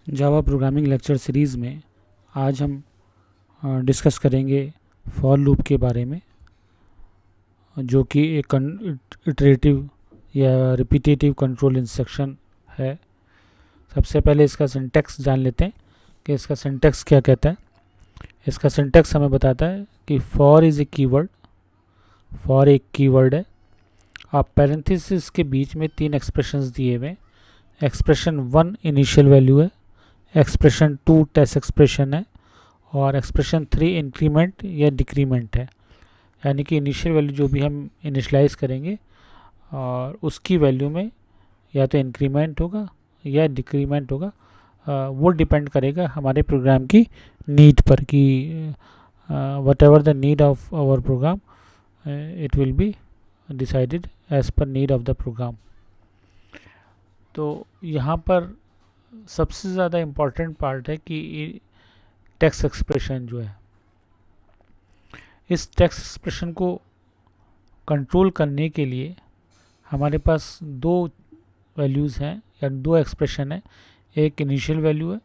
Java programming lecture series में आज हम डिस्कस करेंगे फॉर लूप के बारे में, जो कि एक इटरेटिव या रिपीटेटिव कंट्रोल इंस्ट्रक्शन है। सबसे पहले इसका सिंटैक्स जान लेते हैं कि इसका सिंटैक्स क्या कहता है। इसका सिंटैक्स हमें बताता है कि for is a keyword. For एक कीवर्ड है। आप पैरेंथेसिस के बीच में 3 एक्सप्रेशंस दिए हुए हैं। एक्सप्रेशन 1 इनिशियल वैल्यू है, एक्सप्रेशन 2 टेस्ट एक्सप्रेशन है और एक्सप्रेशन 3 इंक्रीमेंट या डिक्रीमेंट है। यानी कि इनिशियल वैल्यू जो भी हम इनिशलाइज करेंगे और उसकी वैल्यू में या तो इंक्रीमेंट होगा या डिक्रीमेंट होगा। वो डिपेंड करेगा हमारे प्रोग्राम की नीड पर कि whatever the need of our program it will be decided as per need of the program. तो यहाँ पर सबसे ज़्यादा इम्पॉर्टेंट पार्ट है कि टेक्स्ट एक्सप्रेशन जो है, इस टेक्स्ट एक्सप्रेशन को कंट्रोल करने के लिए हमारे पास 2 वैल्यूज़ हैं या 2 एक्सप्रेशन है। एक इनिशियल वैल्यू है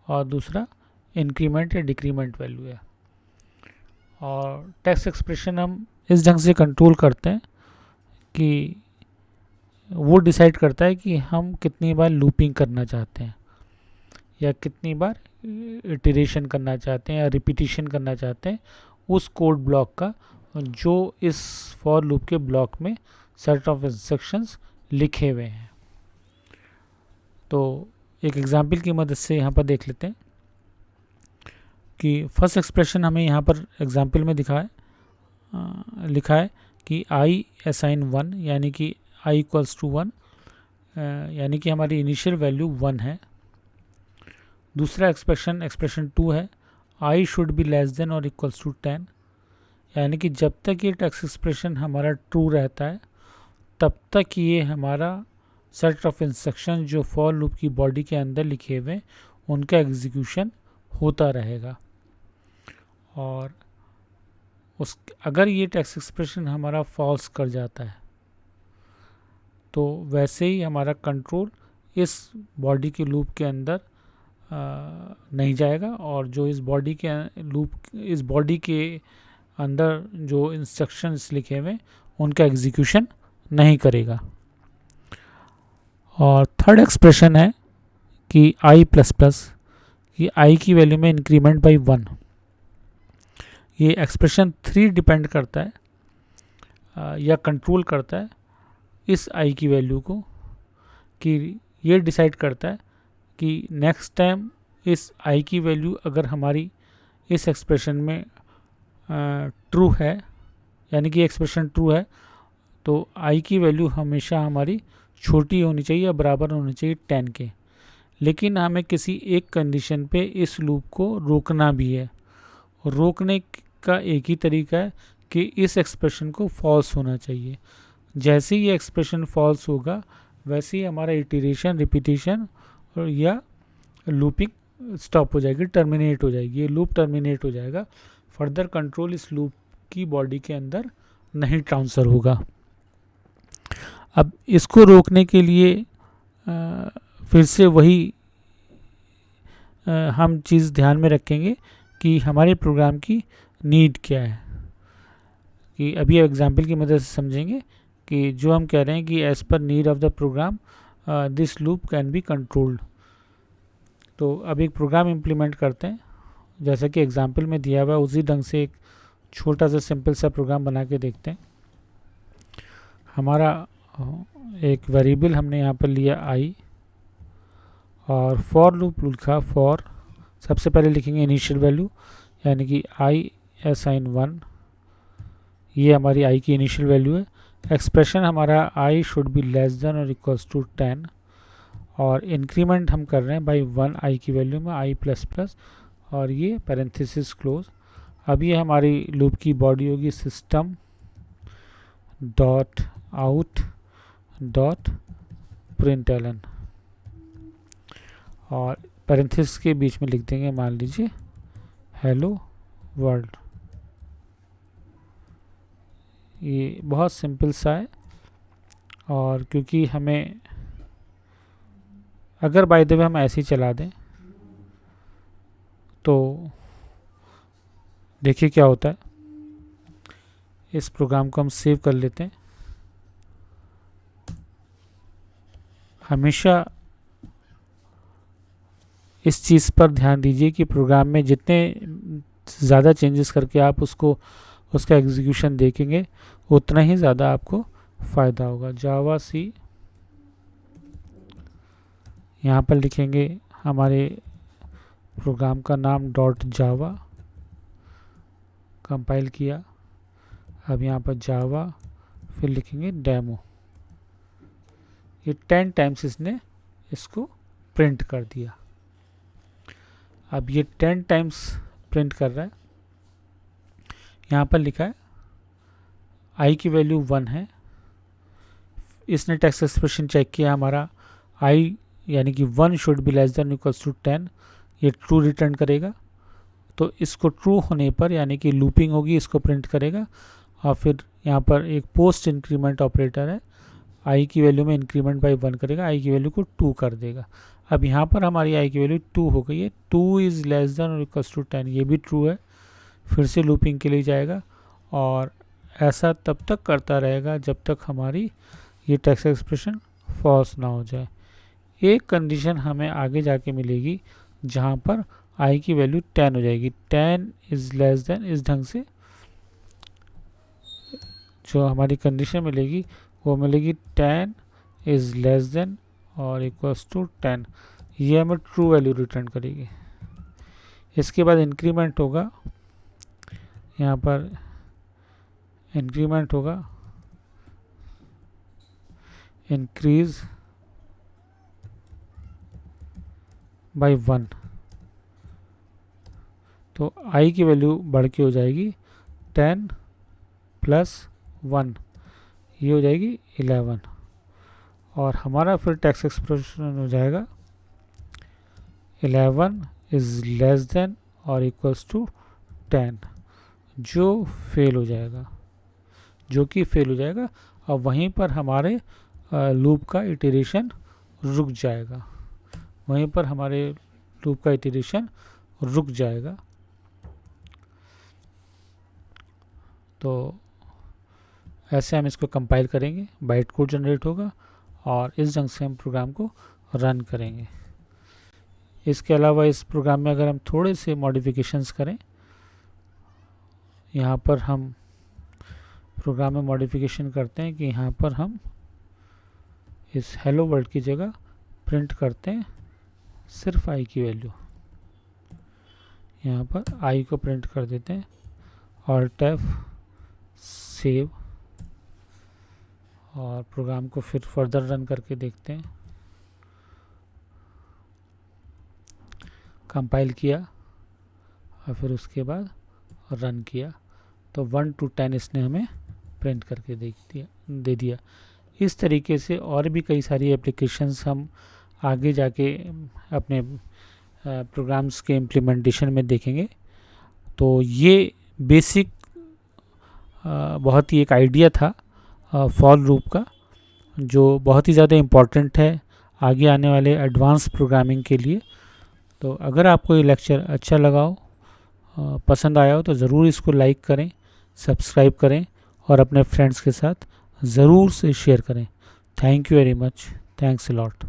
और दूसरा इंक्रीमेंट या डिक्रीमेंट वैल्यू है। और टेक्स्ट एक्सप्रेशन हम इस ढंग से कंट्रोल करते हैं कि वो डिसाइड करता है कि हम कितनी बार लूपिंग करना चाहते हैं या कितनी बार इटरेशन करना चाहते हैं या रिपीटिशन करना चाहते हैं उस कोड ब्लॉक का, जो इस फॉर लूप के ब्लॉक में सेट ऑफ इंस्ट्रक्शंस लिखे हुए हैं। तो एक एग्जांपल की मदद से यहाँ पर देख लेते हैं कि फर्स्ट एक्सप्रेशन हमें यहाँ पर एग्जांपल में लिखा है कि आई असाइन 1, यानी कि आई इक्वल्स टू 1, यानी कि हमारी इनिशियल वैल्यू 1 है। दूसरा एक्सप्रेशन 2 है, I should be less then और इक्वल्स टू 10, यानी कि जब तक ये टेक्स्ट एक्सप्रेशन हमारा ट्रू रहता है तब तक ये हमारा सेट ऑफ इंस्ट्रक्शन जो फॉर लूप की बॉडी के अंदर लिखे हुए उनका एग्जीक्यूशन होता रहेगा। और अगर ये टेक्स्ट एक्सप्रेशन हमारा फॉल्स कर जाता है तो वैसे ही हमारा कंट्रोल इस बॉडी के लूप के अंदर नहीं जाएगा और जो इस बॉडी के अंदर जो इंस्ट्रक्शंस लिखे हुए उनका एग्जीक्यूशन नहीं करेगा। और थर्ड एक्सप्रेशन है कि आई प्लस प्लस, कि आई की वैल्यू में इंक्रीमेंट बाई 1। ये एक्सप्रेशन 3 डिपेंड करता है या कंट्रोल करता है इस आई की वैल्यू को, कि ये डिसाइड करता है कि नेक्स्ट टाइम इस आई की वैल्यू अगर हमारी इस एक्सप्रेशन में ट्रू है, यानी कि एक्सप्रेशन ट्रू है, तो आई की वैल्यू हमेशा हमारी छोटी होनी चाहिए या बराबर होनी चाहिए 10 के। लेकिन हमें किसी एक कंडीशन पे इस लूप को रोकना भी है। और रोकने का एक ही तरीका है कि इस एक्सप्रेशन को फॉल्स होना चाहिए। जैसे ही ये एक्सप्रेशन फॉल्स होगा वैसे ही हमारा इटरेशन, रिपीटिशन और या लूपिंग स्टॉप हो जाएगी, टर्मिनेट हो जाएगी। ये लूप टर्मिनेट हो जाएगा। फर्दर कंट्रोल इस लूप की बॉडी के अंदर नहीं ट्रांसफ़र होगा। अब इसको रोकने के लिए फिर से वही हम चीज़ ध्यान में रखेंगे कि हमारे प्रोग्राम की नीड क्या है। कि अभी एग्जांपल की मदद से समझेंगे कि जो हम कह रहे हैं कि as per need of the program this loop can be controlled. तो अब एक प्रोग्राम इम्प्लीमेंट करते हैं जैसा कि एग्जांपल में दिया हुआ है, उसी ढंग से एक छोटा सा सिंपल सा प्रोग्राम बना के देखते हैं। हमारा एक वेरिएबल हमने यहाँ पर लिया आई और फॉर लूप लिखा फॉर। सबसे पहले लिखेंगे इनिशियल वैल्यू, यानी कि आई असाइन 1, ये हमारी आई की इनिशियल वैल्यू है। एक्सप्रेशन हमारा I should be less then और इक्वल्स टू 10 और इंक्रीमेंट हम कर रहे हैं बाई 1 आई की वैल्यू में, आई प्लस प्लस, और ये पैरेंथेसिस क्लोज। अब ये हमारी लूप की बॉडी होगी system dot out dot println और पैरेंथेसिस के बीच में लिख देंगे, मान लीजिए हेलो वर्ल्ड। ये बहुत सिंपल सा है। और क्योंकि हमें अगर बाय द वे हम ऐसे ही चला दें तो देखिए क्या होता है। इस प्रोग्राम को हम सेव कर लेते हैं। हमेशा इस चीज़ पर ध्यान दीजिए कि प्रोग्राम में जितने ज़्यादा चेंजेस करके आप उसका एग्जीक्यूशन देखेंगे उतना ही ज़्यादा आपको फ़ायदा होगा। जावा सी यहाँ पर लिखेंगे हमारे प्रोग्राम का नाम .java, कंपाइल किया। अब यहाँ पर जावा, फिर लिखेंगे डेमो। ये 10 टाइम्स इसने इसको प्रिंट कर दिया। अब ये 10 टाइम्स प्रिंट कर रहा है। यहाँ पर लिखा है i की वैल्यू 1 है। इसने टेक्स्ट एक्सप्रेशन चेक किया, हमारा i यानी कि 1 should be less than equals to 10, ये ट्रू रिटर्न करेगा। तो इसको ट्रू होने पर यानी कि लूपिंग होगी, इसको प्रिंट करेगा। और फिर यहाँ पर एक पोस्ट इंक्रीमेंट ऑपरेटर है, i की वैल्यू में इंक्रीमेंट बाई 1 करेगा, i की वैल्यू को 2 कर देगा। अब यहाँ पर हमारी i की वैल्यू 2 हो गई है। 2 इज़ लेस देन और इक्वल्स टू 10, ये भी ट्रू है। फिर से लूपिंग के लिए जाएगा और ऐसा तब तक करता रहेगा जब तक हमारी ये टेक्स्ट एक्सप्रेशन फॉल्स ना हो जाए। एक कंडीशन हमें आगे जाके मिलेगी जहाँ पर i की वैल्यू 10 हो जाएगी। 10 इज़ लेस देन, इस ढंग से जो हमारी कंडीशन मिलेगी वो मिलेगी 10 इज़ लेस देन और इक्वल्स टू 10, ये हमें ट्रू वैल्यू रिटर्न करेगी। इसके बाद इंक्रीमेंट होगा, यहाँ पर इंक्रीमेंट होगा, इंक्रीज बाई 1, तो i की वैल्यू बढ़ के हो जाएगी 10 प्लस 1, ये हो जाएगी 11। और हमारा फिर टेक्स्ट एक्सप्रेशन हो जाएगा 11 इज़ लेस देन और इक्वल्स टू 10, जो फेल हो जाएगा, जो कि फेल हो जाएगा। और वहीं पर हमारे लूप का इटरेशन रुक जाएगा, वहीं पर हमारे लूप का इटरेशन रुक जाएगा। तो ऐसे हम इसको कंपाइल करेंगे, बाइट कोड जनरेट होगा और इस ढंग से हम प्रोग्राम को रन करेंगे। इसके अलावा इस प्रोग्राम में अगर हम थोड़े से मॉडिफिकेशंस करें, यहाँ पर हम प्रोग्राम में मॉडिफिकेशन करते हैं कि यहाँ पर हम इस हेलो वर्ल्ड की जगह प्रिंट करते हैं सिर्फ i की वैल्यू। यहाँ पर i को प्रिंट कर देते हैं, Alt F सेव, और प्रोग्राम को फिर फर्दर रन करके देखते हैं। कंपाइल किया और फिर उसके बाद रन किया तो 1 to 10 इसने हमें प्रिंट करके दे दिया। इस तरीके से और भी कई सारी एप्लीकेशंस हम आगे जाके अपने प्रोग्राम्स के इम्प्लीमेंटेशन में देखेंगे। तो ये बेसिक बहुत ही एक आइडिया था फॉर लूप का, जो बहुत ही ज़्यादा इम्पॉर्टेंट है आगे आने वाले एडवांस प्रोग्रामिंग के लिए। तो अगर आपको ये लेक्चर अच्छा लगा हो, पसंद आया हो, तो ज़रूर इसको लाइक करें, सब्सक्राइब करें और अपने फ्रेंड्स के साथ ज़रूर से शेयर करें। Thank you very much, thanks a lot.